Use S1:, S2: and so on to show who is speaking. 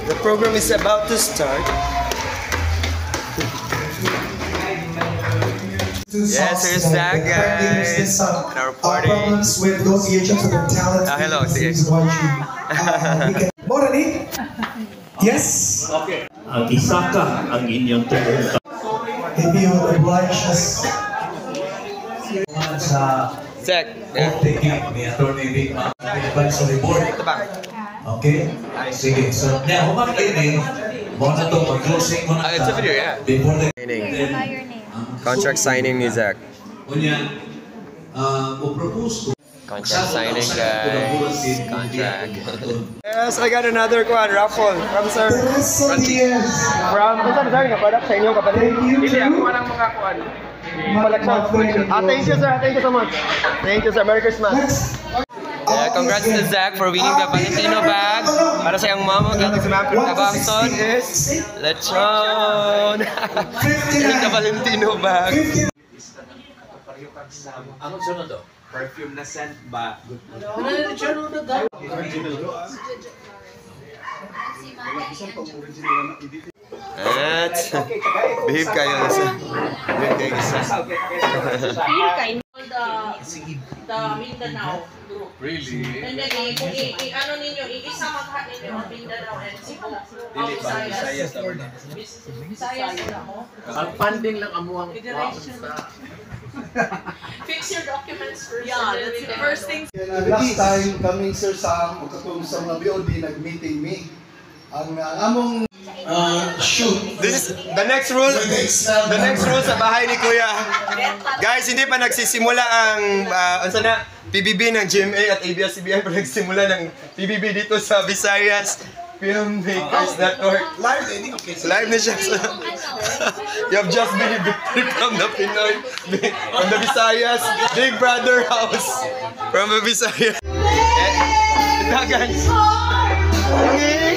S1: The program is about to start. Yes, here's Zach, guys. And our party.
S2: With negotiations with their talent.
S1: Hello, sige.
S2: Morani? Yes?
S3: Okay. Ang isa ka ang inyong tuong.
S2: If you would oblige us sa
S1: Zach,
S2: taking ni Atty. Vic advice on the board. Okay? Sige. So, now, huwag kainin. Mo na ito, mag-closing mo na
S1: it's a video, yeah.
S2: Before the...
S1: Contract signing ni Zach.
S2: Kunya, propose ko.
S1: Contract signing, guys. Contract. Yes, I got another raffle from sir. From sorry nga product sa inyong kapatid. Hindi ako manang mga kuan. Thank you sir, thank you so much. Thank you sir, Merry Christmas. Congrats to Zach for winning the Valentino bag. Para sa iyong mama, galing sa Ma'am Tabangson is lechon. Winning the Valentino bag.
S4: Ano sunod to? Perfume na scent ba?
S1: At behave kayo sa behave kayo sa
S5: the Mindanao group. Really? And then kung ano ninyo, iisa maghat ninyo ang Mindanao and Cebu. Visayas na mo.
S4: Ang funding lang amuang
S5: Fix your documents first.
S6: Yeah, that's the first thing.
S7: Last time kami sir sa katulong sa mga BOD nag-meeting me. Ang among shoot.
S1: This is the next rule. The next rule sa bahay ni Kuya. Guys, hindi pa nagsisimula ang PBB ng GMA at ABS-CBN pa nagsimula ng PBB dito sa Visayas Filmmakers Network. Live na siya. You have just been evicted from the Pinoy, from the Visayas Big Brother house. From the Visayas. Dagan. Okay.